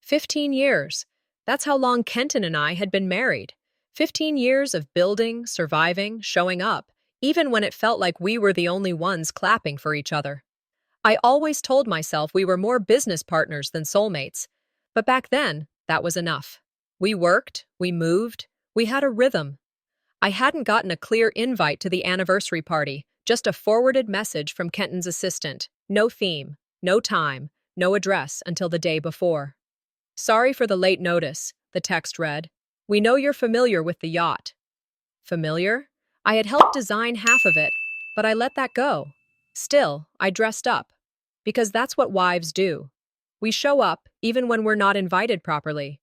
15 years. That's how long Kenton and I had been married. 15 years of building, surviving, showing up, even when it felt like we were the only ones clapping for each other. I always told myself we were more business partners than soulmates. But back then, that was enough. We worked, we moved, we had a rhythm. I hadn't gotten a clear invite to the anniversary party, just a forwarded message from Kenton's assistant. No theme, no time, no address until the day before. Sorry for the late notice, the text read. We know you're familiar with the yacht. Familiar? I had helped design half of it, but I let that go. Still, I dressed up. Because that's what wives do. We show up, even when we're not invited properly.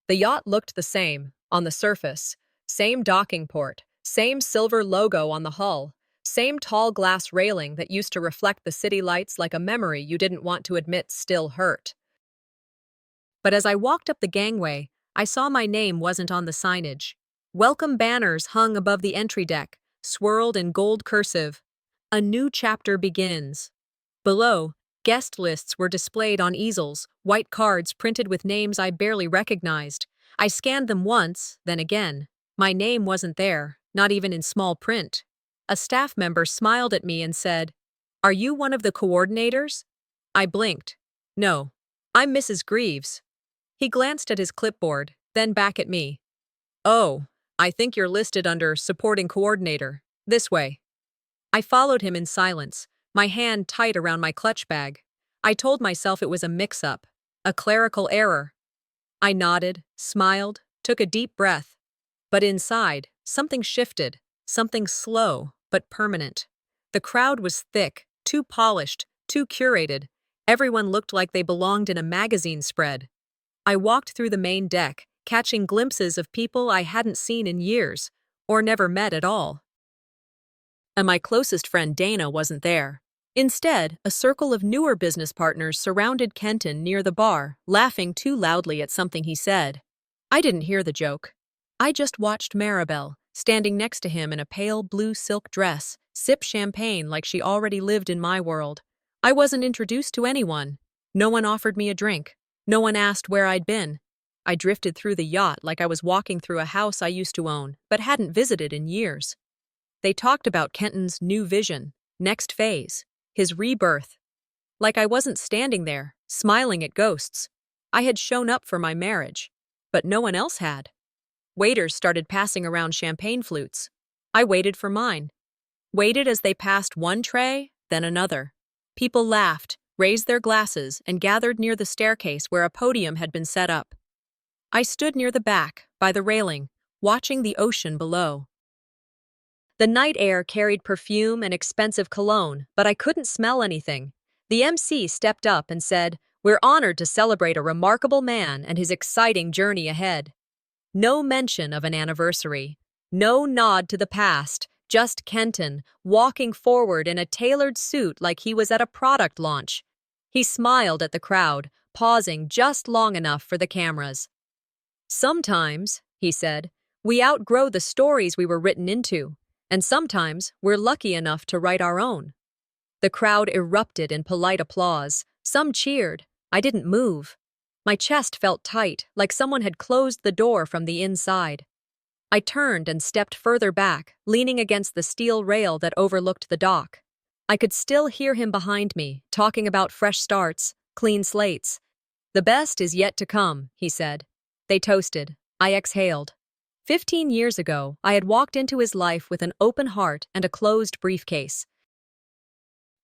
The yacht looked the same, on the surface. Same docking port, same silver logo on the hull, same tall glass railing that used to reflect the city lights like a memory you didn't want to admit still hurt. But as I walked up the gangway, I saw my name wasn't on the signage. Welcome banners hung above the entry deck, swirled in gold cursive. A new chapter begins. Below, guest lists were displayed on easels, white cards printed with names I barely recognized. I scanned them once, then again. My name wasn't there, not even in small print. A staff member smiled at me and said, "Are you one of the coordinators?" I blinked. "No, I'm Mrs. Greaves." He glanced at his clipboard, then back at me. "Oh, I think you're listed under supporting coordinator. This way." I followed him in silence, my hand tight around my clutch bag. I told myself it was a mix-up, a clerical error. I nodded, smiled, took a deep breath. But inside, something shifted, something slow but permanent. The crowd was thick, too polished, too curated. Everyone looked like they belonged in a magazine spread. I walked through the main deck, catching glimpses of people I hadn't seen in years, or never met at all. And my closest friend Dana wasn't there. Instead, a circle of newer business partners surrounded Kenton near the bar, laughing too loudly at something he said. I didn't hear the joke. I just watched Maribel, standing next to him in a pale blue silk dress, sip champagne like she already lived in my world. I wasn't introduced to anyone. No one offered me a drink. No one asked where I'd been. I drifted through the yacht like I was walking through a house I used to own, but hadn't visited in years. They talked about Kenton's new vision, next phase, his rebirth. Like I wasn't standing there, smiling at ghosts. I had shown up for my marriage, but no one else had. Waiters started passing around champagne flutes. I waited for mine. Waited as they passed one tray, then another. People laughed, raised their glasses, and gathered near the staircase where a podium had been set up. I stood near the back, by the railing, watching the ocean below. The night air carried perfume and expensive cologne, but I couldn't smell anything. The MC stepped up and said, "We're honored to celebrate a remarkable man and his exciting journey ahead." No mention of an anniversary. No nod to the past, just Kenton, walking forward in a tailored suit like he was at a product launch. He smiled at the crowd, pausing just long enough for the cameras. "Sometimes," he said, "we outgrow the stories we were written into, and sometimes we're lucky enough to write our own." The crowd erupted in polite applause. Some cheered. I didn't move. My chest felt tight, like someone had closed the door from the inside. I turned and stepped further back, leaning against the steel rail that overlooked the dock. I could still hear him behind me, talking about fresh starts, clean slates. "The best is yet to come," he said. They toasted. I exhaled. 15 years ago, I had walked into his life with an open heart and a closed briefcase.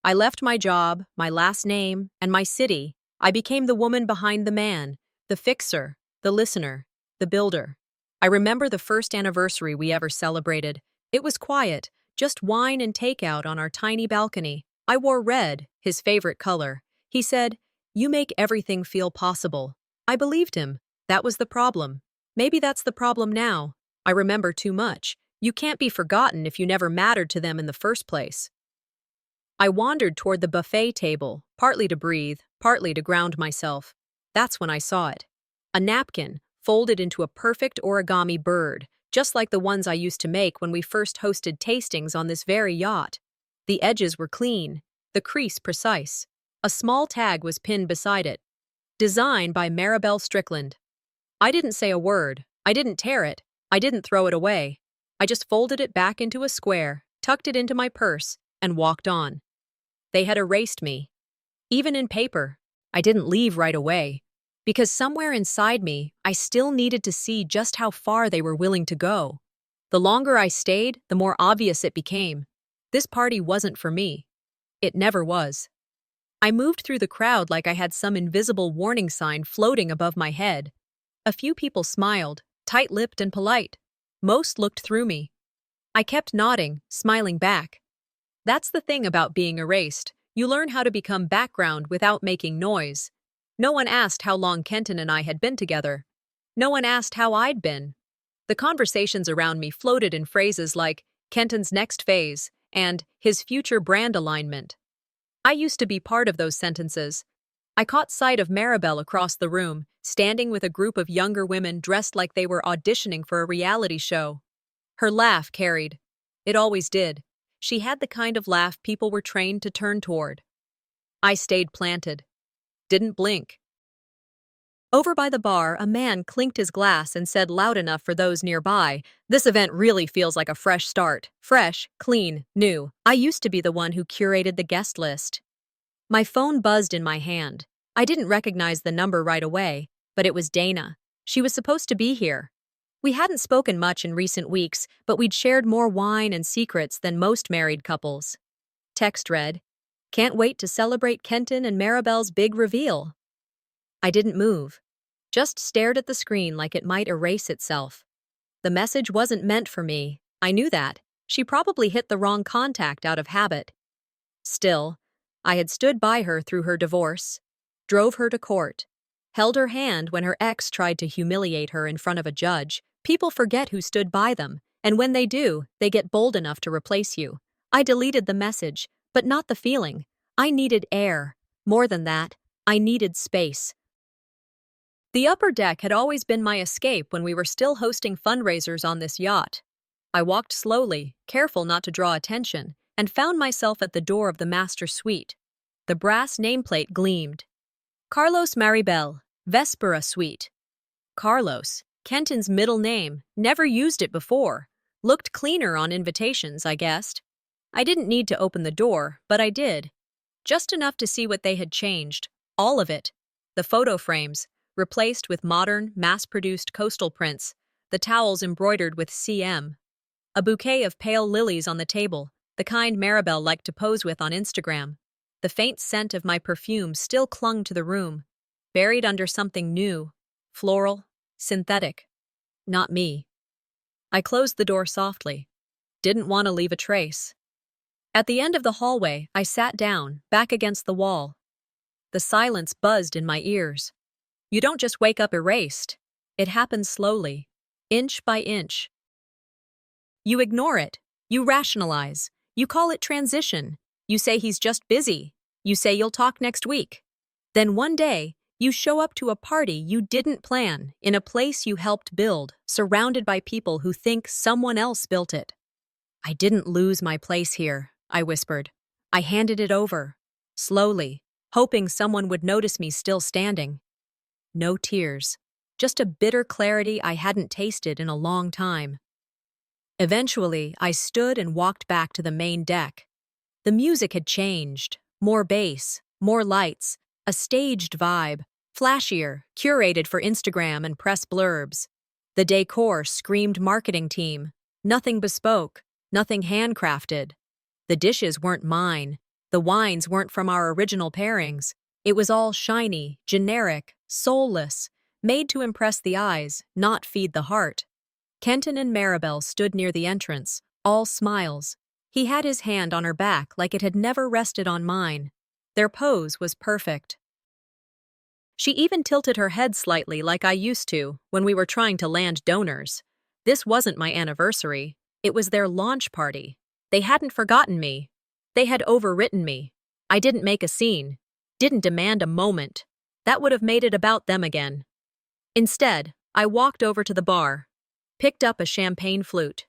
I left my job, my last name, and my city. I became the woman behind the man, the fixer, the listener, the builder. I remember the first anniversary we ever celebrated. It was quiet, just wine and takeout on our tiny balcony. I wore red, his favorite color. He said, "You make everything feel possible." I believed him. That was the problem. Maybe that's the problem now. I remember too much. You can't be forgotten if you never mattered to them in the first place. I wandered toward the buffet table, partly to breathe, partly to ground myself. That's when I saw it. A napkin, folded into a perfect origami bird, just like the ones I used to make when we first hosted tastings on this very yacht. The edges were clean, the crease precise. A small tag was pinned beside it. Design by Maribel Strickland. I didn't say a word. I didn't tear it. I didn't throw it away. I just folded it back into a square, tucked it into my purse, and walked on. They had erased me. Even in paper, I didn't leave right away. Because somewhere inside me, I still needed to see just how far they were willing to go. The longer I stayed, the more obvious it became. This party wasn't for me. It never was. I moved through the crowd like I had some invisible warning sign floating above my head. A few people smiled, tight-lipped and polite. Most looked through me. I kept nodding, smiling back. That's the thing about being erased. You learn how to become background without making noise. No one asked how long Kenton and I had been together. No one asked how I'd been. The conversations around me floated in phrases like Kenton's next phase and his future brand alignment. I used to be part of those sentences. I caught sight of Maribel across the room, standing with a group of younger women dressed like they were auditioning for a reality show. Her laugh carried. It always did. She had the kind of laugh people were trained to turn toward. I stayed planted. Didn't blink. Over by the bar, a man clinked his glass and said loud enough for those nearby, "This event really feels like a fresh start. Fresh, clean, new. I used to be the one who curated the guest list." My phone buzzed in my hand. I didn't recognize the number right away, but it was Dana. She was supposed to be here. We hadn't spoken much in recent weeks, but we'd shared more wine and secrets than most married couples. Text read, "Can't wait to celebrate Kenton and Maribel's big reveal." I didn't move, just stared at the screen like it might erase itself. The message wasn't meant for me. I knew that. She probably hit the wrong contact out of habit. Still, I had stood by her through her divorce, drove her to court, held her hand when her ex tried to humiliate her in front of a judge. People forget who stood by them, and when they do, they get bold enough to replace you. I deleted the message, but not the feeling. I needed air. More than that, I needed space. The upper deck had always been my escape when we were still hosting fundraisers on this yacht. I walked slowly, careful not to draw attention, and found myself at the door of the master suite. The brass nameplate gleamed. Carlos Maribel, Vespera Suite. Carlos, Kenton's middle name, never used it before. Looked cleaner on invitations, I guessed. I didn't need to open the door, but I did. Just enough to see what they had changed. All of it. The photo frames, replaced with modern, mass-produced coastal prints, the towels embroidered with CM. A bouquet of pale lilies on the table, the kind Maribel liked to pose with on Instagram. The faint scent of my perfume still clung to the room, buried under something new, floral, synthetic. Not me. I closed the door softly. Didn't want to leave a trace. At the end of the hallway, I sat down, back against the wall. The silence buzzed in my ears. You don't just wake up erased. It happens slowly, inch by inch. You ignore it. You rationalize. You call it transition. You say he's just busy. You say you'll talk next week. Then one day, you show up to a party you didn't plan, in a place you helped build, surrounded by people who think someone else built it. "I didn't lose my place here," I whispered. I handed it over, slowly, hoping someone would notice me still standing. No tears, just a bitter clarity I hadn't tasted in a long time. Eventually, I stood and walked back to the main deck. The music had changed. More bass, more lights, a staged vibe, flashier, curated for Instagram and press blurbs. The decor screamed marketing team. Nothing bespoke, nothing handcrafted. The dishes weren't mine. The wines weren't from our original pairings. It was all shiny, generic, soulless, made to impress the eyes, not feed the heart. Kenton and Maribel stood near the entrance, all smiles. He had his hand on her back like it had never rested on mine. Their pose was perfect. She even tilted her head slightly like I used to when we were trying to land donors. This wasn't my anniversary. It was their launch party. They hadn't forgotten me. They had overwritten me. I didn't make a scene. Didn't demand a moment. That would have made it about them again. Instead, I walked over to the bar, picked up a champagne flute.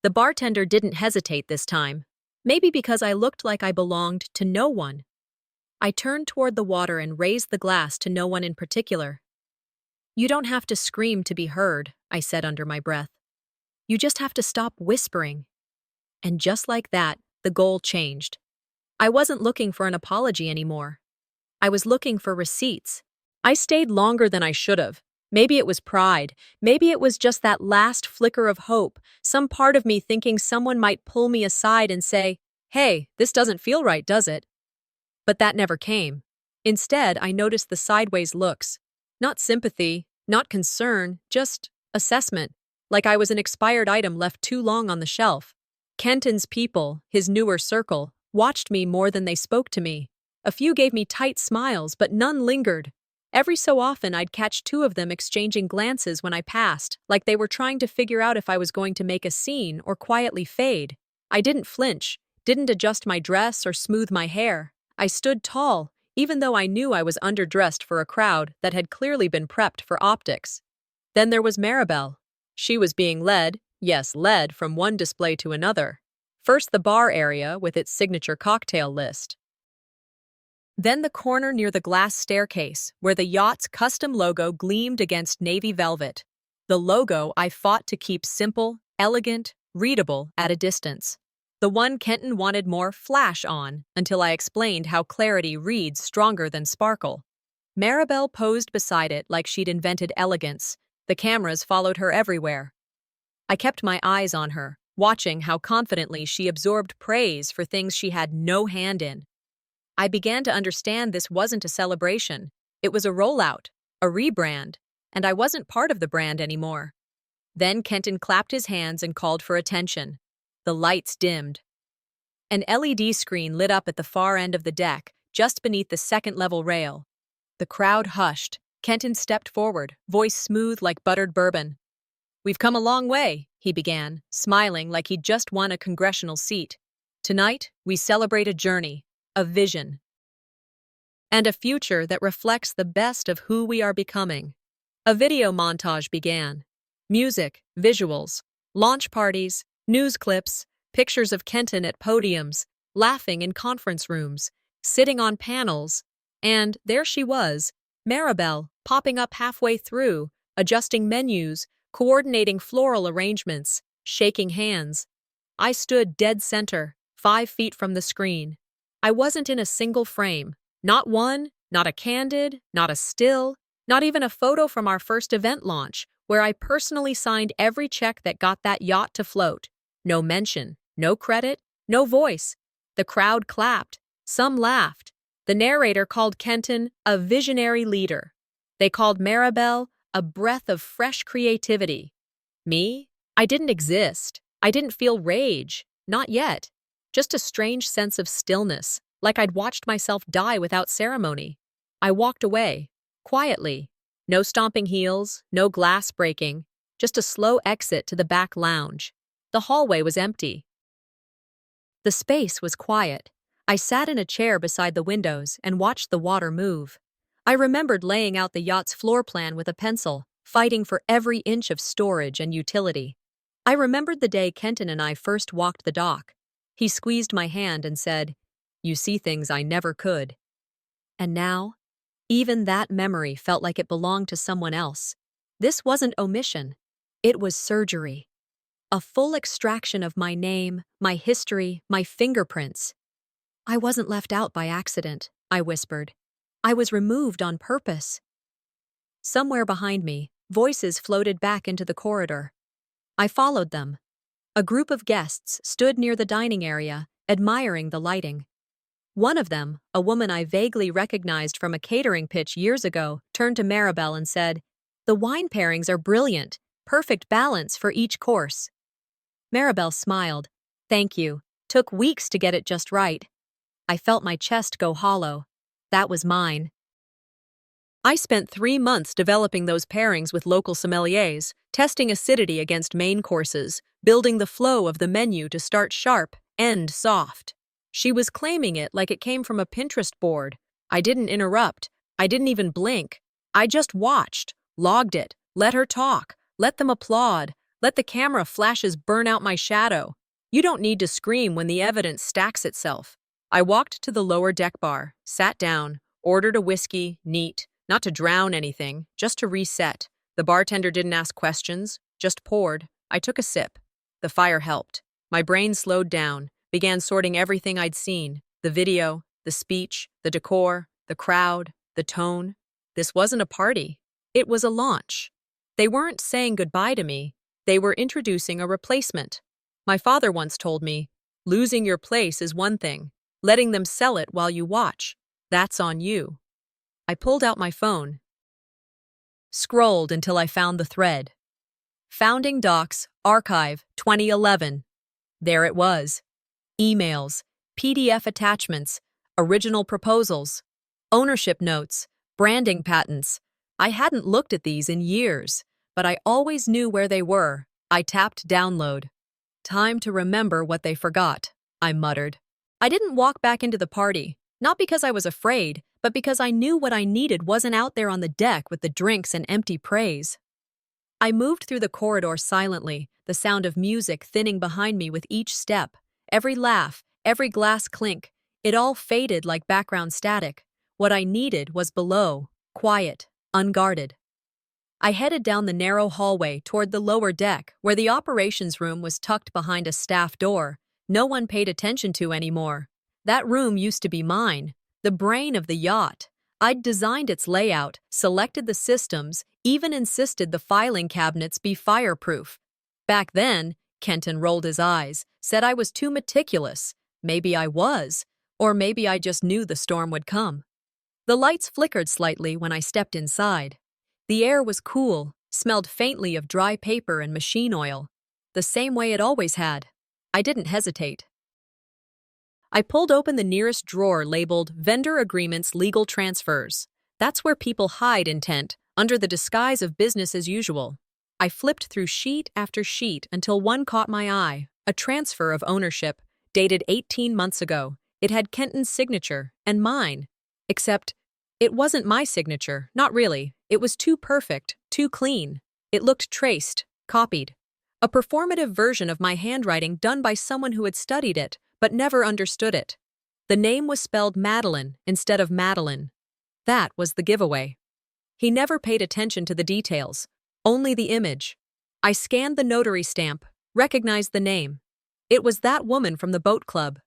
The bartender didn't hesitate this time, maybe because I looked like I belonged to no one. I turned toward the water and raised the glass to no one in particular. You don't have to scream to be heard, I said under my breath. You just have to stop whispering. And just like that, the goal changed. I wasn't looking for an apology anymore. I was looking for receipts. I stayed longer than I should have. Maybe it was pride. Maybe it was just that last flicker of hope, some part of me thinking someone might pull me aside and say, "Hey, this doesn't feel right, does it?" But that never came. Instead, I noticed the sideways looks. Not sympathy, not concern, just assessment, like I was an expired item left too long on the shelf. Kenton's people, his newer circle, watched me more than they spoke to me. A few gave me tight smiles, but none lingered. Every so often, I'd catch two of them exchanging glances when I passed, like they were trying to figure out if I was going to make a scene or quietly fade. I didn't flinch, didn't adjust my dress or smooth my hair. I stood tall, even though I knew I was underdressed for a crowd that had clearly been prepped for optics. Then there was Maribel. She was being led, yes, led from one display to another. First the bar area with its signature cocktail list. Then the corner near the glass staircase, where the yacht's custom logo gleamed against navy velvet. The logo I fought to keep simple, elegant, readable at a distance. The one Kenton wanted more flash on, until I explained how clarity reads stronger than sparkle. Maribel posed beside it like she'd invented elegance. The cameras followed her everywhere. I kept my eyes on her, watching how confidently she absorbed praise for things she had no hand in. I began to understand this wasn't a celebration. It was a rollout, a rebrand, and I wasn't part of the brand anymore. Then Kenton clapped his hands and called for attention. The lights dimmed. An LED screen lit up at the far end of the deck, just beneath the second-level rail. The crowd hushed. Kenton stepped forward, voice smooth like buttered bourbon. "We've come a long way," he began, smiling like he'd just won a congressional seat. "Tonight, we celebrate a journey, a vision, and a future that reflects the best of who we are becoming." A video montage began. Music, visuals, launch parties, news clips, pictures of Kenton at podiums, laughing in conference rooms, sitting on panels, and there she was, Maribel, popping up halfway through, adjusting menus, coordinating floral arrangements, shaking hands. I stood dead center, 5 feet from the screen. I wasn't in a single frame. Not one, not a candid, not a still, not even a photo from our first event launch, where I personally signed every check that got that yacht to float. No mention, no credit, no voice. The crowd clapped. Some laughed. The narrator called Kenton a visionary leader. They called Maribel a breath of fresh creativity. Me? I didn't exist. I didn't feel rage. Not yet. Just a strange sense of stillness, like I'd watched myself die without ceremony. I walked away, quietly. No stomping heels, no glass breaking, just a slow exit to the back lounge. The hallway was empty. The space was quiet. I sat in a chair beside the windows and watched the water move. I remembered laying out the yacht's floor plan with a pencil, fighting for every inch of storage and utility. I remembered the day Kenton and I first walked the dock. He squeezed my hand and said, "You see things I never could." And now, even that memory felt like it belonged to someone else. This wasn't omission. It was surgery. A full extraction of my name, my history, my fingerprints. "I wasn't left out by accident," I whispered. "I was removed on purpose." Somewhere behind me, voices floated back into the corridor. I followed them. A group of guests stood near the dining area, admiring the lighting. One of them, a woman I vaguely recognized from a catering pitch years ago, turned to Maribel and said, "The wine pairings are brilliant, perfect balance for each course." Maribel smiled. "Thank you. Took weeks to get it just right." I felt my chest go hollow. That was mine. I spent 3 months developing those pairings with local sommeliers, testing acidity against main courses, building the flow of the menu to start sharp, end soft. She was claiming it like it came from a Pinterest board. I didn't interrupt. I didn't even blink. I just watched, logged it, let her talk, let them applaud, let the camera flashes burn out my shadow. You don't need to scream when the evidence stacks itself. I walked to the lower deck bar, sat down, ordered a whiskey, neat, not to drown anything, just to reset. The bartender didn't ask questions, just poured. I took a sip. The fire helped. My brain slowed down, began sorting everything I'd seen, the video, the speech, the decor, the crowd, the tone. This wasn't a party. It was a launch. They weren't saying goodbye to me. They were introducing a replacement. My father once told me, losing your place is one thing. Letting them sell it while you watch, that's on you. I pulled out my phone, scrolled until I found the thread. Founding Docs, Archive, 2011. There it was. Emails, PDF attachments, original proposals, ownership notes, branding patents. I hadn't looked at these in years, but I always knew where they were. I tapped download. Time to remember what they forgot, I muttered. I didn't walk back into the party, not because I was afraid, but because I knew what I needed wasn't out there on the deck with the drinks and empty praise. I moved through the corridor silently, the sound of music thinning behind me with each step. Every laugh, every glass clink, it all faded like background static. What I needed was below, quiet, unguarded. I headed down the narrow hallway toward the lower deck, where the operations room was tucked behind a staff door. No one paid attention to anymore. That room used to be mine, the brain of the yacht. I'd designed its layout, selected the systems, even insisted the filing cabinets be fireproof. Back then, Kenton rolled his eyes, said I was too meticulous. Maybe I was, or maybe I just knew the storm would come. The lights flickered slightly when I stepped inside. The air was cool, smelled faintly of dry paper and machine oil, the same way it always had. I didn't hesitate. I pulled open the nearest drawer labeled Vendor Agreements Legal Transfers. That's where people hide intent, under the disguise of business as usual. I flipped through sheet after sheet until one caught my eye, a transfer of ownership, dated 18 months ago. It had Kenton's signature, and mine. Except, it wasn't my signature, not really. It was too perfect, too clean. It looked traced, copied. A performative version of my handwriting done by someone who had studied it, but never understood it. The name was spelled Madeline instead of Madeline. That was the giveaway. He never paid attention to the details, only the image. I scanned the notary stamp, recognized the name. It was that woman from the boat club,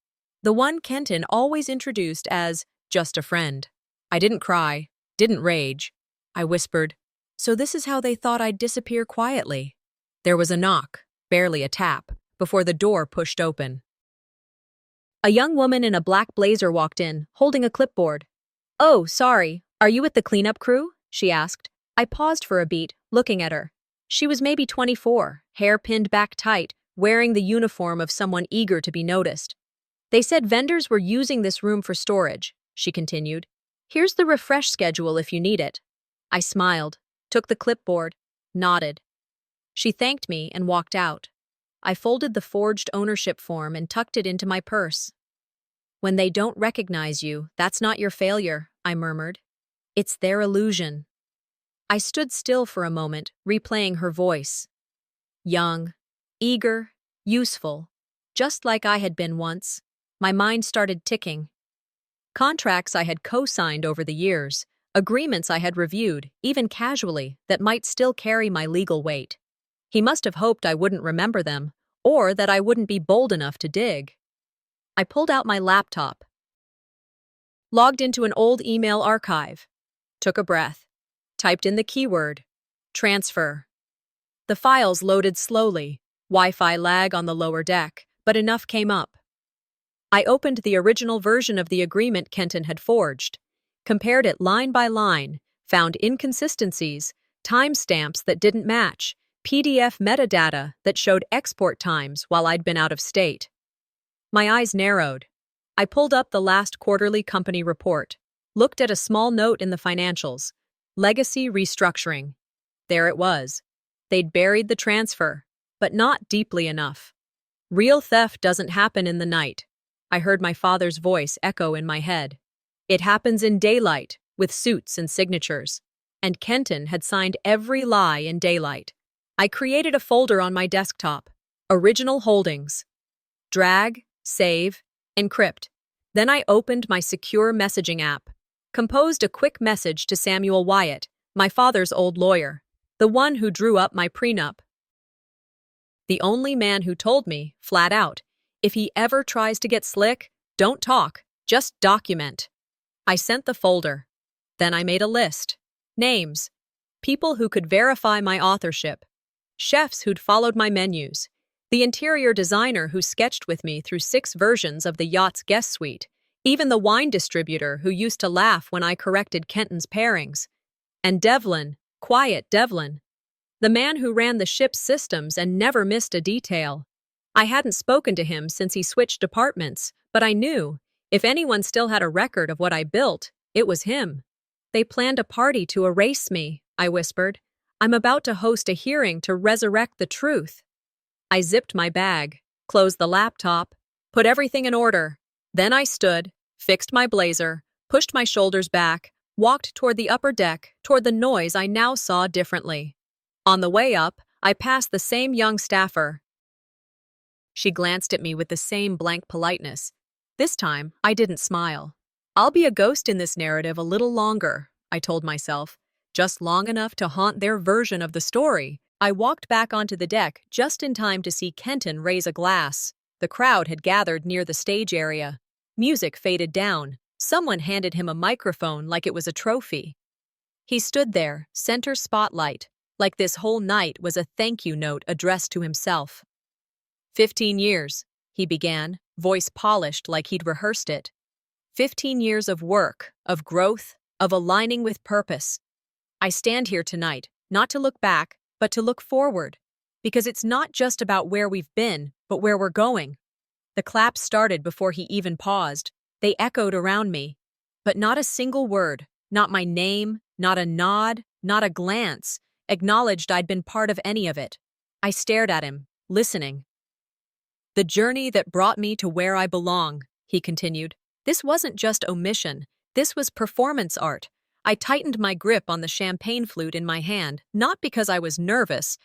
the one Kenton always introduced as just a friend. I didn't cry, didn't rage. I whispered, so this is how they thought I'd disappear quietly. There was a knock, barely a tap, before the door pushed open. A young woman in a black blazer walked in, holding a clipboard. "Oh, sorry, are you with the cleanup crew?" she asked. I paused for a beat, looking at her. She was maybe 24, hair pinned back tight, wearing the uniform of someone eager to be noticed. "They said vendors were using this room for storage," she continued. "Here's the refresh schedule if you need it." I smiled, took the clipboard, nodded. She thanked me and walked out. I folded the forged ownership form and tucked it into my purse. "When they don't recognize you, that's not your failure," I murmured. "It's their illusion." I stood still for a moment, replaying her voice. Young, eager, useful, just like I had been once. My mind started ticking. Contracts I had co-signed over the years, agreements I had reviewed, even casually, that might still carry my legal weight. He must have hoped I wouldn't remember them, or that I wouldn't be bold enough to dig. I pulled out my laptop, logged into an old email archive, took a breath, typed in the keyword, transfer. The files loaded slowly, Wi-Fi lag on the lower deck, but enough came up. I opened the original version of the agreement Kenton had forged, compared it line by line, found inconsistencies, timestamps that didn't match, PDF metadata that showed export times while I'd been out of state. My eyes narrowed. I pulled up the last quarterly company report, looked at a small note in the financials, legacy restructuring. There it was. They'd buried the transfer, but not deeply enough. Real theft doesn't happen in the night. I heard my father's voice echo in my head. It happens in daylight, with suits and signatures. And Kenton had signed every lie in daylight. I created a folder on my desktop. Original holdings. Drag, save, encrypt. Then I opened my secure messaging app, composed a quick message to Samuel Wyatt, my father's old lawyer, the one who drew up my prenup. The only man who told me, flat out, if he ever tries to get slick, don't talk, just document. I sent the folder. Then I made a list. Names. People who could verify my authorship. Chefs who'd followed my menus. The interior designer who sketched with me through 6 versions of the yacht's guest suite. Even the wine distributor who used to laugh when I corrected Kenton's pairings. And Devlin, quiet Devlin, the man who ran the ship's systems and never missed a detail. I hadn't spoken to him since he switched departments, but I knew, if anyone still had a record of what I built, it was him. They planned a party to erase me, I whispered. I'm about to host a hearing to resurrect the truth. I zipped my bag, closed the laptop, put everything in order. Then I stood, fixed my blazer, pushed my shoulders back, walked toward the upper deck, toward the noise I now saw differently. On the way up, I passed the same young staffer. She glanced at me with the same blank politeness. This time, I didn't smile. I'll be a ghost in this narrative a little longer, I told myself, just long enough to haunt their version of the story. I walked back onto the deck just in time to see Kenton raise a glass. The crowd had gathered near the stage area. Music faded down. Someone handed him a microphone like it was a trophy. He stood there, center spotlight, like this whole night was a thank you note addressed to himself. 15 years, he began, voice polished like he'd rehearsed it. 15 years of work, of growth, of aligning with purpose. I stand here tonight, not to look back, but to look forward. Because it's not just about where we've been, but where we're going. The claps started before he even paused. They echoed around me. But not a single word, not my name, not a nod, not a glance, acknowledged I'd been part of any of it. I stared at him, listening. The journey that brought me to where I belong, he continued. This wasn't just omission. This was performance art. I tightened my grip on the champagne flute in my hand, not because I was nervous.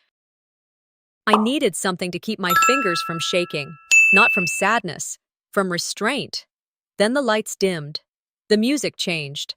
I needed something to keep my fingers from shaking, not from sadness, from restraint. Then the lights dimmed. The music changed.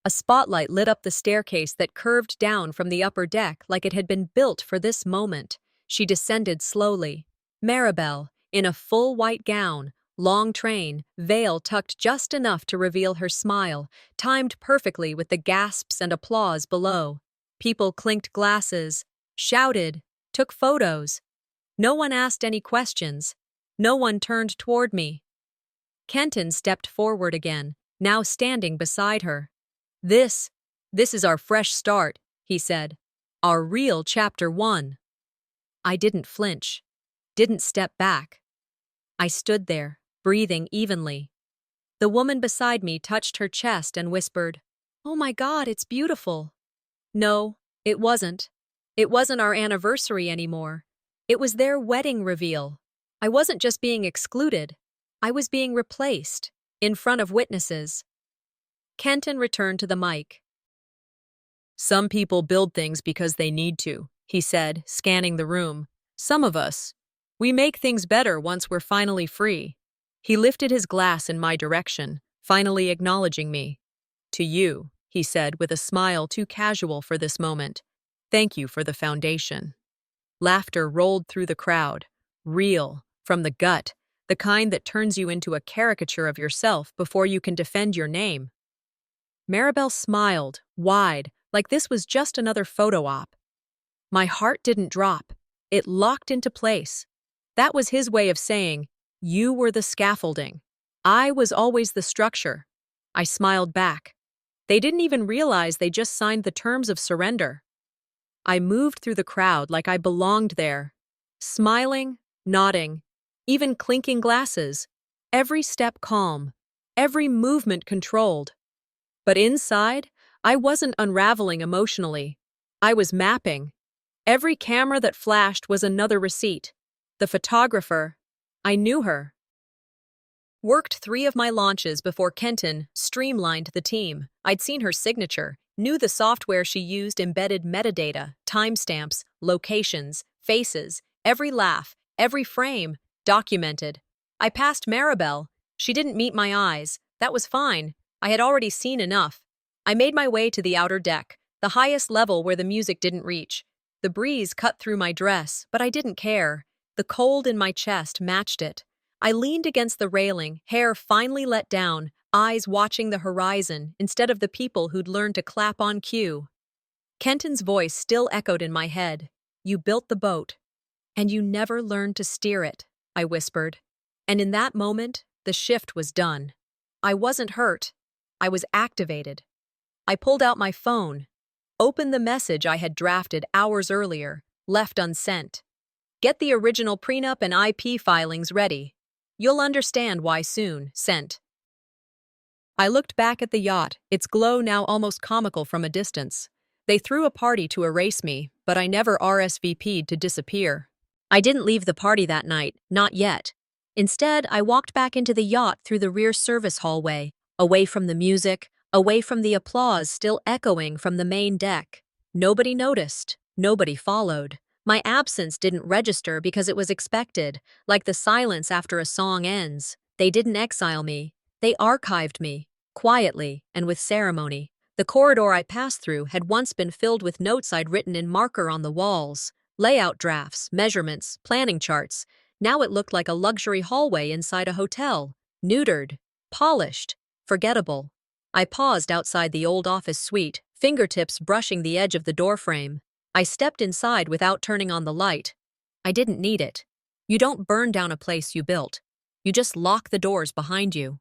A spotlight lit up the staircase that curved down from the upper deck like it had been built for this moment. She descended slowly. Maribel, in a full white gown, long train, veil tucked just enough to reveal her smile, timed perfectly with the gasps and applause below. People clinked glasses, shouted, took photos. No one asked any questions. No one turned toward me. Kenton stepped forward again, now standing beside her. This is our fresh start, he said. Our real chapter 1. I didn't flinch, didn't step back. I stood there, breathing evenly. The woman beside me touched her chest and whispered, "Oh my God, it's beautiful." No, it wasn't. It wasn't our anniversary anymore. It was their wedding reveal. I wasn't just being excluded. I was being replaced, in front of witnesses. Kenton returned to the mic. Some people build things because they need to, he said, scanning the room. Some of us, we make things better once we're finally free. He lifted his glass in my direction, finally acknowledging me. To you, he said with a smile too casual for this moment. Thank you for the foundation. Laughter rolled through the crowd, real, from the gut, the kind that turns you into a caricature of yourself before you can defend your name. Maribel smiled, wide, like this was just another photo op. My heart didn't drop. It locked into place. That was his way of saying, you were the scaffolding. I was always the structure. I smiled back. They didn't even realize they just signed the terms of surrender. I moved through the crowd like I belonged there, smiling, nodding, even clinking glasses, every step calm, every movement controlled. But inside, I wasn't unraveling emotionally. I was mapping. Every camera that flashed was another receipt. The photographer, I knew her. Worked 3 of my launches before Kenton streamlined the team. I'd seen her signature, knew the software she used embedded metadata, timestamps, locations, faces, every laugh, every frame, documented. I passed Maribel, She didn't meet my eyes. That was fine. I had already seen enough. I made my way to the outer deck, the highest level where the music didn't reach. The breeze cut through my dress, but I didn't care. The cold in my chest matched it. I leaned against the railing, hair finely let down, eyes watching the horizon instead of the people who'd learned to clap on cue. Kenton's voice still echoed in my head. "You built the boat, and you never learned to steer it," I whispered. And in that moment, the shift was done. I wasn't hurt. I was activated. I pulled out my phone, opened the message I had drafted hours earlier, left unsent. "Get the original prenup and IP filings ready. You'll understand why soon, sent." I looked back at the yacht, its glow now almost comical from a distance. They threw a party to erase me, but I never RSVP'd to disappear. I didn't leave the party that night, not yet. Instead, I walked back into the yacht through the rear service hallway, away from the music, away from the applause still echoing from the main deck. Nobody noticed. Nobody followed. My absence didn't register because it was expected, like the silence after a song ends. They didn't exile me. They archived me, quietly and with ceremony. The corridor I passed through had once been filled with notes I'd written in marker on the walls, layout drafts, measurements, planning charts. Now it looked like a luxury hallway inside a hotel, neutered, polished, forgettable. I paused outside the old office suite, fingertips brushing the edge of the doorframe. I stepped inside without turning on the light. I didn't need it. You don't burn down a place you built. You just lock the doors behind you.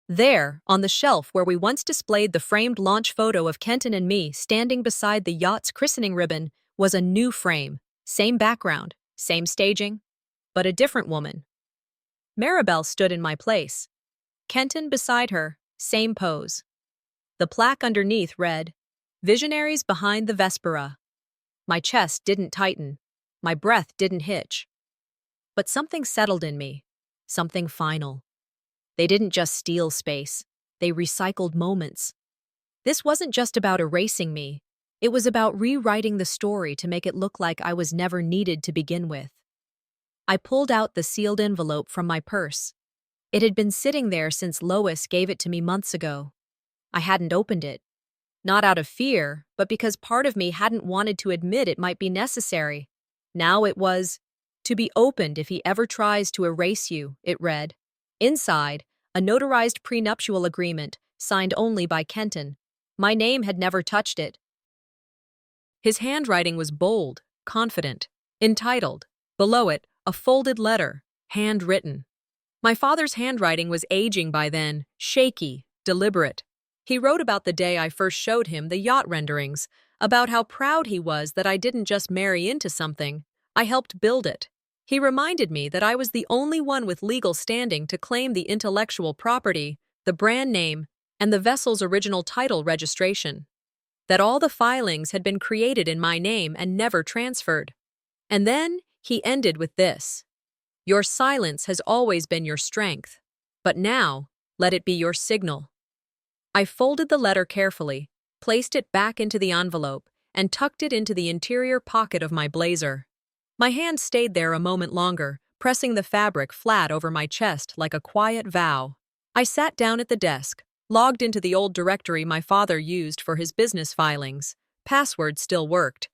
There, on the shelf where we once displayed the framed launch photo of Kenton and me standing beside the yacht's christening ribbon, was a new frame. Same background, same staging, but a different woman. Maribel stood in my place. Kenton beside her, same pose. The plaque underneath read, "Visionaries behind the Vespera." My chest didn't tighten. My breath didn't hitch. But something settled in me. Something final. They didn't just steal space. They recycled moments. This wasn't just about erasing me. It was about rewriting the story to make it look like I was never needed to begin with. I pulled out the sealed envelope from my purse. It had been sitting there since Lois gave it to me months ago. I hadn't opened it. Not out of fear, but because part of me hadn't wanted to admit it might be necessary. Now it was, "To be opened if he ever tries to erase you," it read. Inside, a notarized prenuptial agreement, signed only by Kenton. My name had never touched it. His handwriting was bold, confident, entitled. Below it, a folded letter, handwritten. My father's handwriting was aging by then, shaky, deliberate. He wrote about the day I first showed him the yacht renderings, about how proud he was that I didn't just marry into something, I helped build it. He reminded me that I was the only one with legal standing to claim the intellectual property, the brand name, and the vessel's original title registration. That all the filings had been created in my name and never transferred. And then he ended with this: "Your silence has always been your strength, but now let it be your signal." I folded the letter carefully, placed it back into the envelope, and tucked it into the interior pocket of my blazer. My hand stayed there a moment longer, pressing the fabric flat over my chest like a quiet vow. I sat down at the desk, logged into the old directory my father used for his business filings. Password still worked.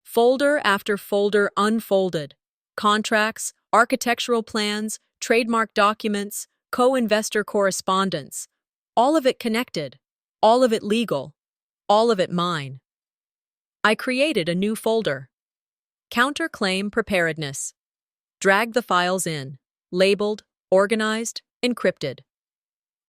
Folder after folder unfolded. Contracts, architectural plans, trademark documents, co-investor correspondence. All of it connected, all of it legal, all of it mine. I created a new folder. Counterclaim preparedness. Dragged the files in, labeled, organized, encrypted.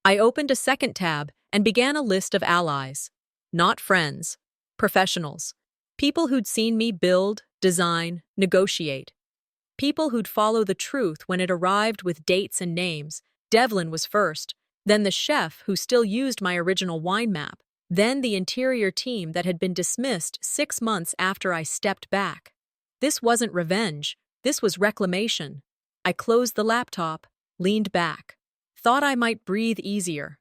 I opened a second tab and began a list of allies. Not friends, professionals. People who'd seen me build, design, negotiate. People who'd follow the truth when it arrived with dates and names. Devlin was first, then the chef who still used my original wine map, then the interior team that had been dismissed 6 months after I stepped back. This wasn't revenge, this was reclamation. I closed the laptop, leaned back, thought I might breathe easier.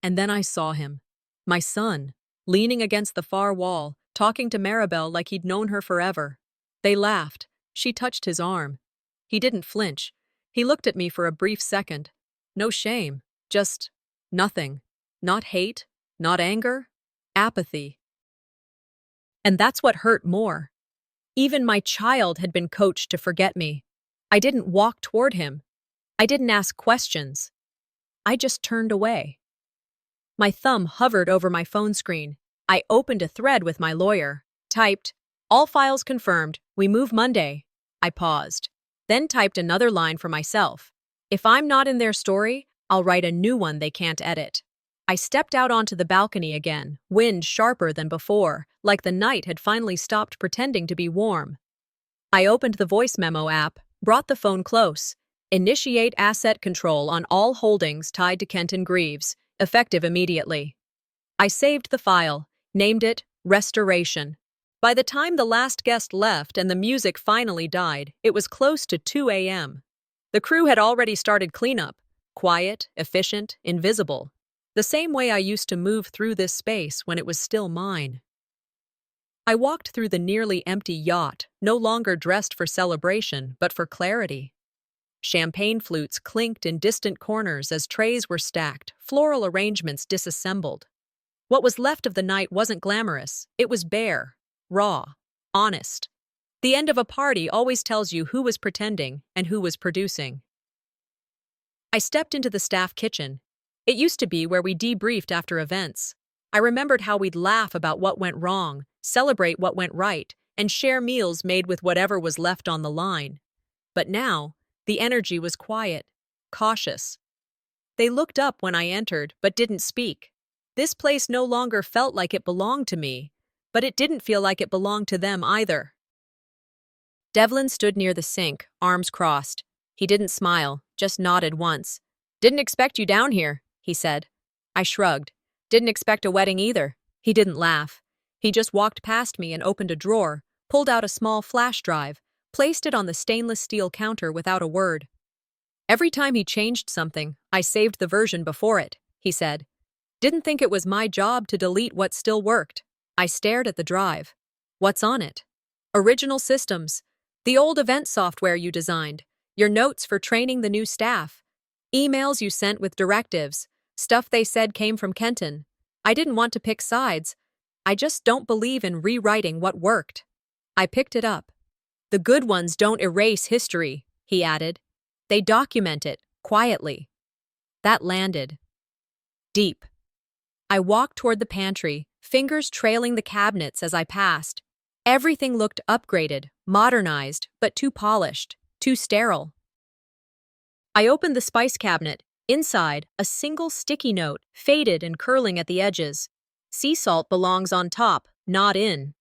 And then I saw him, my son, leaning against the far wall, talking to Maribel like he'd known her forever. They laughed. She touched his arm. He didn't flinch. He looked at me for a brief second. No shame, just nothing. Not hate, not anger, apathy. And that's what hurt more. Even my child had been coached to forget me. I didn't walk toward him. I didn't ask questions. I just turned away. My thumb hovered over my phone screen. I opened a thread with my lawyer. Typed, "All files confirmed. We move Monday." I paused. Then typed another line for myself. If I'm not in their story, I'll write a new one they can't edit. I stepped out onto the balcony again, wind sharper than before, like the night had finally stopped pretending to be warm. I opened the voice memo app, brought the phone close. Initiate asset control on all holdings tied to Kenton Greaves, effective immediately. I saved the file, named it Restoration. By the time the last guest left and the music finally died, it was close to 2 a.m. The crew had already started cleanup, quiet, efficient, invisible. The same way I used to move through this space when it was still mine. I walked through the nearly empty yacht, no longer dressed for celebration, but for clarity. Champagne flutes clinked in distant corners as trays were stacked, floral arrangements disassembled. What was left of the night wasn't glamorous, it was bare, raw, honest. The end of a party always tells you who was pretending and who was producing. I stepped into the staff kitchen. It used to be where we debriefed after events. I remembered how we'd laugh about what went wrong, celebrate what went right, and share meals made with whatever was left on the line. But now, the energy was quiet, cautious. They looked up when I entered, but didn't speak. This place no longer felt like it belonged to me, but it didn't feel like it belonged to them either. Devlin stood near the sink, arms crossed. He didn't smile, just nodded once. "Didn't expect you down here," he said. I shrugged. "Didn't expect a wedding either." He didn't laugh. He just walked past me and opened a drawer, pulled out a small flash drive, placed it on the stainless steel counter without a word. "Every time he changed something, I saved the version before it," he said. "Didn't think it was my job to delete what still worked." I stared at the drive. "What's on it?" "Original systems. The old event software you designed. Your notes for training the new staff. Emails you sent with directives. Stuff they said came from Kenton. I didn't want to pick sides. I just don't believe in rewriting what worked." I picked it up. "The good ones don't erase history," he added. "They document it, quietly." That landed. Deep. I walked toward the pantry, fingers trailing the cabinets as I passed. Everything looked upgraded, modernized, but too polished, too sterile. I opened the spice cabinet. Inside, a single sticky note, faded and curling at the edges. "Sea salt belongs on top, not in."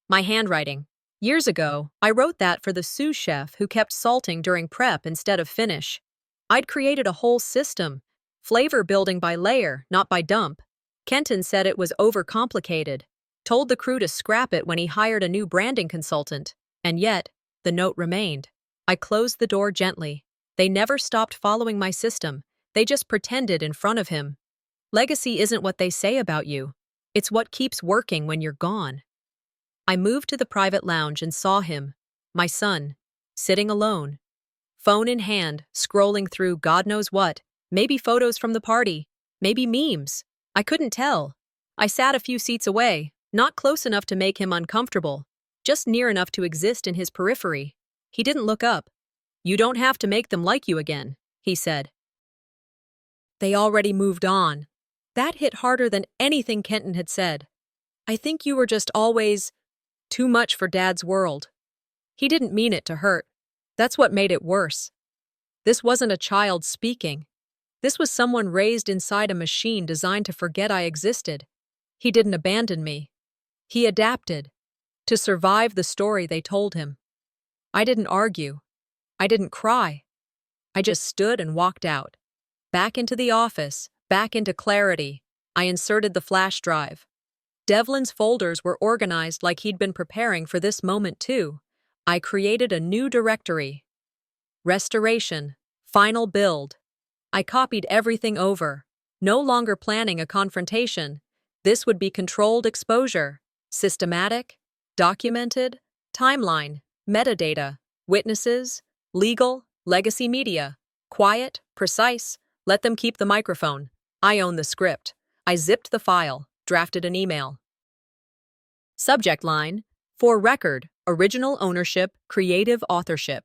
My handwriting. Years ago, I wrote that for the sous chef who kept salting during prep instead of finish. I'd created a whole system, flavor building by layer, not by dump. Kenton said it was overcomplicated, told the crew to scrap it when he hired a new branding consultant, and yet, the note remained. I closed the door gently. They never stopped following my system. They just pretended in front of him. Legacy isn't what they say about you. It's what keeps working when you're gone. I moved to the private lounge and saw him, my son, sitting alone. Phone in hand, scrolling through God knows what, maybe photos from the party, maybe memes. I couldn't tell. I sat a few seats away, not close enough to make him uncomfortable, just near enough to exist in his periphery. He didn't look up. "You don't have to make them like you again," he said. They already moved on. That hit harder than anything Kenton had said. "I think you were just always too much for Dad's world." He didn't mean it to hurt. That's what made it worse. This wasn't a child speaking. This was someone raised inside a machine designed to forget I existed. He didn't abandon me. He adapted to survive the story they told him. I didn't argue. I didn't cry. I just stood and walked out. Back into the office, back into clarity. I inserted the flash drive. Devlin's folders were organized like he'd been preparing for this moment too. I created a new directory. Restoration. Final build. I copied everything over. No longer planning a confrontation. This would be controlled exposure. Systematic. Documented. Timeline. Metadata. Witnesses. Legal. Legacy media. Quiet, precise, let them keep the microphone. I own the script. I zipped the file, drafted an email. Subject line, for record, original ownership, creative authorship.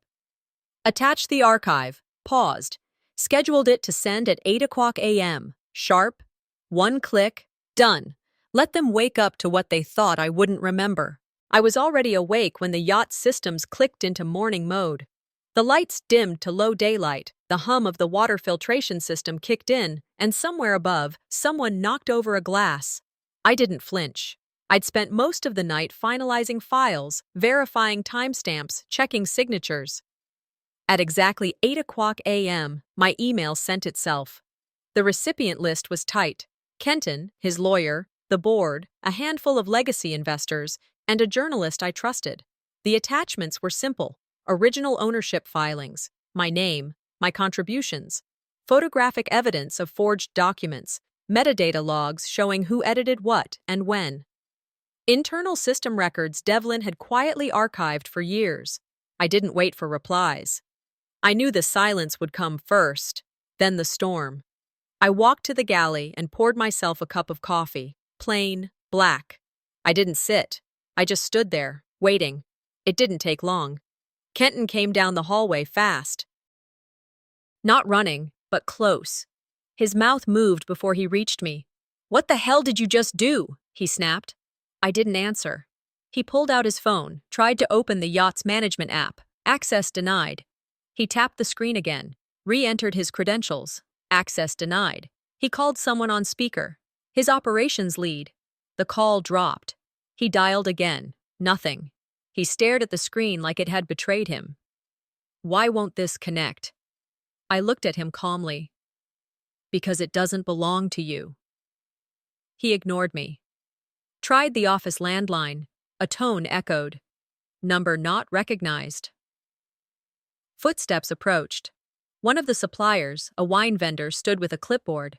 Attached the archive, paused, scheduled it to send at 8 o'clock a.m., sharp, one click, done. Let them wake up to what they thought I wouldn't remember. I was already awake when the yacht systems clicked into morning mode. The lights dimmed to low daylight, the hum of the water filtration system kicked in, and somewhere above, someone knocked over a glass. I didn't flinch. I'd spent most of the night finalizing files, verifying timestamps, checking signatures. At exactly 8 o'clock a.m., my email sent itself. The recipient list was tight. Kenton, his lawyer, the board, a handful of legacy investors, and a journalist I trusted. The attachments were simple: original ownership filings, my name, my contributions, photographic evidence of forged documents, metadata logs showing who edited what and when. Internal system records Devlin had quietly archived for years. I didn't wait for replies. I knew the silence would come first, then the storm. I walked to the galley and poured myself a cup of coffee, plain, black. I didn't sit. I just stood there, waiting. It didn't take long. Kenton came down the hallway fast. Not running, but close. His mouth moved before he reached me. "What the hell did you just do?" he snapped. I didn't answer. He pulled out his phone, tried to open the yacht's management app. Access denied. He tapped the screen again, re-entered his credentials. Access denied. He called someone on speaker. His operations lead. The call dropped. He dialed again. Nothing. He stared at the screen like it had betrayed him. Why won't this connect? I looked at him calmly. Because it doesn't belong to you. He ignored me. Tried the office landline. A tone echoed. Number not recognized. Footsteps approached. One of the suppliers, a wine vendor, stood with a clipboard.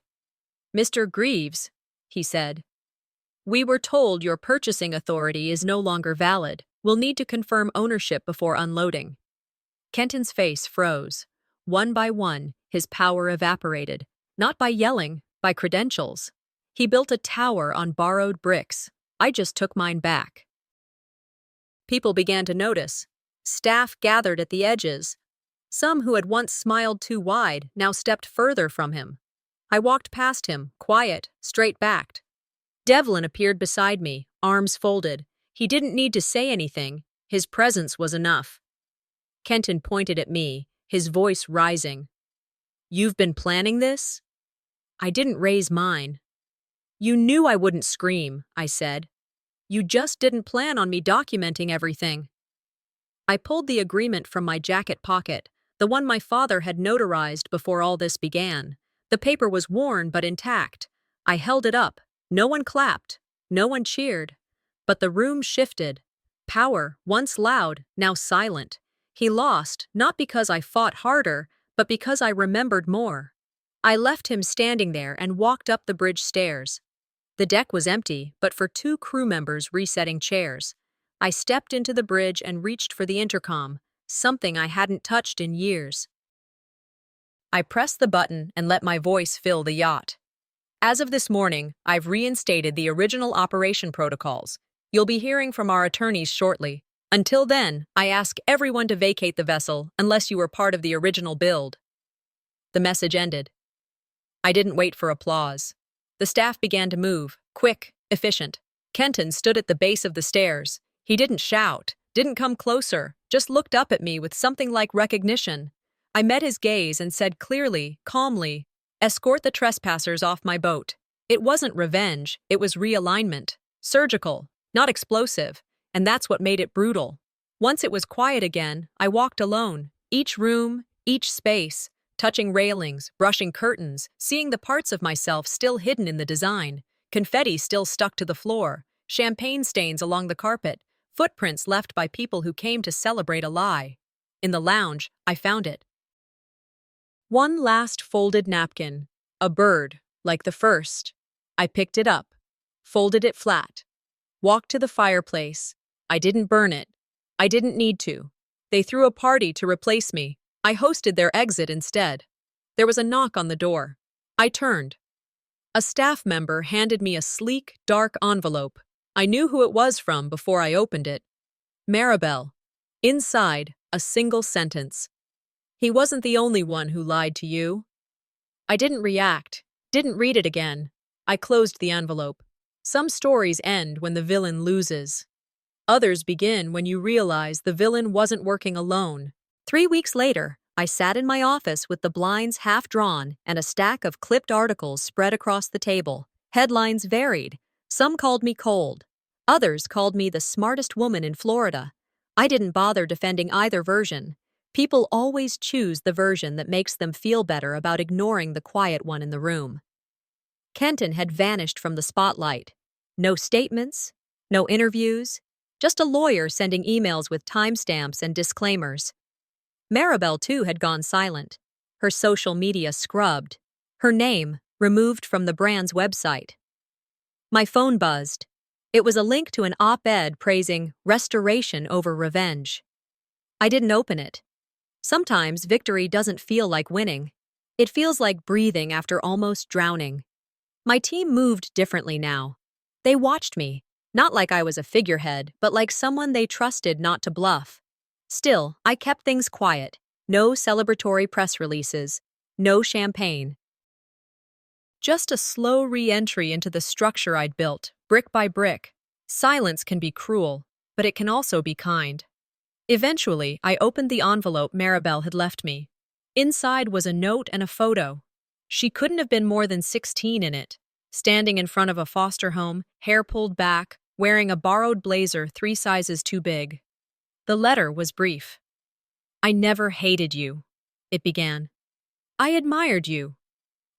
"Mr. Greaves," he said. "We were told your purchasing authority is no longer valid. We'll need to confirm ownership before unloading." Kenton's face froze. One by one, his power evaporated. Not by yelling, by credentials. He built a tower on borrowed bricks. I just took mine back. People began to notice. Staff gathered at the edges. Some who had once smiled too wide now stepped further from him. I walked past him, quiet, straight-backed. Devlin appeared beside me, arms folded. He didn't need to say anything. His presence was enough. Kenton pointed at me, his voice rising. "You've been planning this?" I didn't raise mine. "You knew I wouldn't scream," I said. "You just didn't plan on me documenting everything." I pulled the agreement from my jacket pocket, the one my father had notarized before all this began. The paper was worn but intact. I held it up. No one clapped. No one cheered. But the room shifted. Power, once loud, now silent. He lost, not because I fought harder, but because I remembered more. I left him standing there and walked up the bridge stairs. The deck was empty, but for 2 crew members resetting chairs. I stepped into the bridge and reached for the intercom, something I hadn't touched in years. I pressed the button and let my voice fill the yacht. "As of this morning, I've reinstated the original operation protocols. You'll be hearing from our attorneys shortly. Until then, I ask everyone to vacate the vessel unless you were part of the original build." The message ended. I didn't wait for applause. The staff began to move, quick, efficient. Kenton stood at the base of the stairs. He didn't shout, didn't come closer, just looked up at me with something like recognition. I met his gaze and said clearly, calmly, "Escort the trespassers off my boat." It wasn't revenge, it was realignment. Surgical, not explosive, and that's what made it brutal. Once it was quiet again, I walked alone, each room, each space, touching railings, brushing curtains, seeing the parts of myself still hidden in the design, confetti still stuck to the floor, champagne stains along the carpet, footprints left by people who came to celebrate a lie. In the lounge, I found it. One last folded napkin, a bird, like the first. I picked it up, folded it flat, walked to the fireplace. I didn't burn it. I didn't need to. They threw a party to replace me. I hosted their exit instead. There was a knock on the door. I turned. A staff member handed me a sleek, dark envelope. I knew who it was from before I opened it. Maribel. Inside, a single sentence. He wasn't the only one who lied to you. I didn't react, didn't read it again. I closed the envelope. Some stories end when the villain loses. Others begin when you realize the villain wasn't working alone. 3 weeks later, I sat in my office with the blinds half drawn and a stack of clipped articles spread across the table. Headlines varied. Some called me cold. Others called me the smartest woman in Florida. I didn't bother defending either version. People always choose the version that makes them feel better about ignoring the quiet one in the room. Kenton had vanished from the spotlight. No statements, no interviews, just a lawyer sending emails with timestamps and disclaimers. Maribel, too, had gone silent. Her social media scrubbed. Her name removed from the brand's website. My phone buzzed. It was a link to an op-ed praising restoration over revenge. I didn't open it. Sometimes victory doesn't feel like winning. It feels like breathing after almost drowning. My team moved differently now. They watched me, not like I was a figurehead, but like someone they trusted not to bluff. Still, I kept things quiet. No celebratory press releases. No champagne. Just a slow re-entry into the structure I'd built, brick by brick. Silence can be cruel, but it can also be kind. Eventually, I opened the envelope Maribel had left me. Inside was a note and a photo. She couldn't have been more than 16 in it, standing in front of a foster home, hair pulled back, wearing a borrowed blazer 3 sizes too big. The letter was brief. I never hated you, it began. I admired you.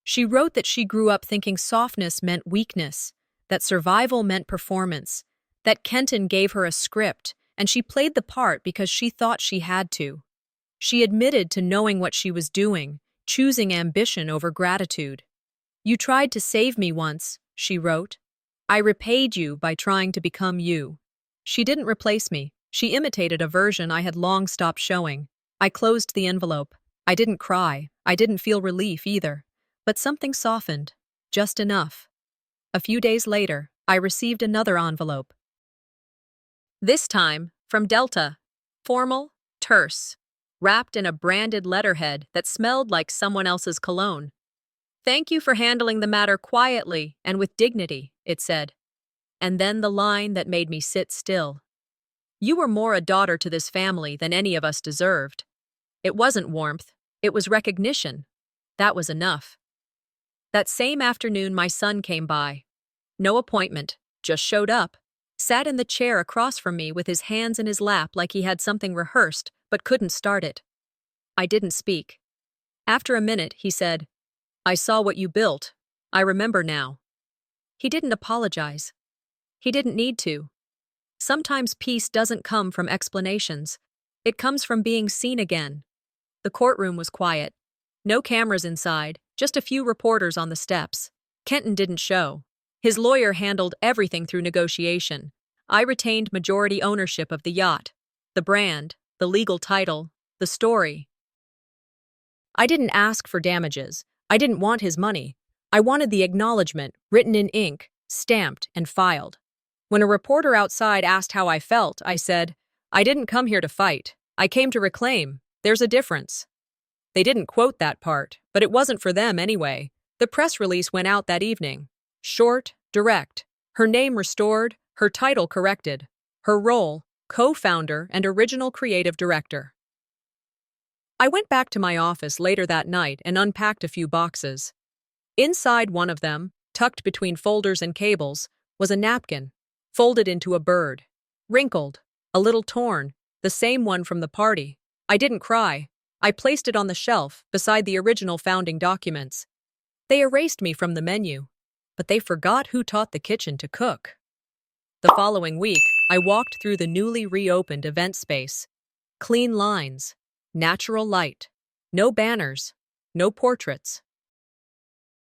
She wrote that she grew up thinking softness meant weakness, that survival meant performance, that Kenton gave her a script, and she played the part because she thought she had to. She admitted to knowing what she was doing, choosing ambition over gratitude. You tried to save me once, she wrote. I repaid you by trying to become you. She didn't replace me. She imitated a version I had long stopped showing. I closed the envelope. I didn't cry. I didn't feel relief either. But something softened. Just enough. A few days later, I received another envelope. This time, from Delta. Formal, terse, wrapped in a branded letterhead that smelled like someone else's cologne. Thank you for handling the matter quietly and with dignity, it said. And then the line that made me sit still. You were more a daughter to this family than any of us deserved. It wasn't warmth, it was recognition. That was enough. That same afternoon, my son came by. No appointment, just showed up. Sat in the chair across from me with his hands in his lap like he had something rehearsed, but couldn't start it. I didn't speak. After a minute, he said, I saw what you built. I remember now. He didn't apologize. He didn't need to. Sometimes peace doesn't come from explanations. It comes from being seen again. The courtroom was quiet. No cameras inside, just a few reporters on the steps. Kenton didn't show. His lawyer handled everything through negotiation. I retained majority ownership of the yacht, the brand, the legal title, the story. I didn't ask for damages. I didn't want his money. I wanted the acknowledgement, written in ink, stamped and filed. When a reporter outside asked how I felt, I said, I didn't come here to fight. I came to reclaim. There's a difference. They didn't quote that part, but it wasn't for them anyway. The press release went out that evening. Short, direct. Her name restored, her title corrected. Her role, co-founder and original creative director. I went back to my office later that night and unpacked a few boxes. Inside one of them, tucked between folders and cables, was a napkin, folded into a bird. Wrinkled, a little torn, the same one from the party. I didn't cry. I placed it on the shelf beside the original founding documents. They erased me from the menu, but they forgot who taught the kitchen to cook. The following week, I walked through the newly reopened event space. Clean lines, natural light, no banners, no portraits.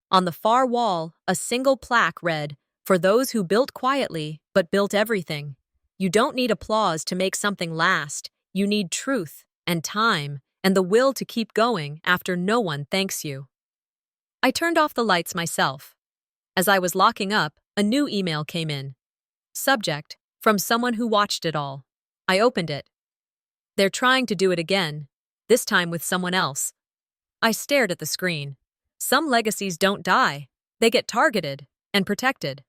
On the far wall, a single plaque read, For those who built quietly, but built everything. You don't need applause to make something last. You need truth and time and the will to keep going after no one thanks you. I turned off the lights myself. As I was locking up, a new email came in. Subject: from someone who watched it all. I opened it. They're trying to do it again, this time with someone else. I stared at the screen. Some legacies don't die. They get targeted and protected.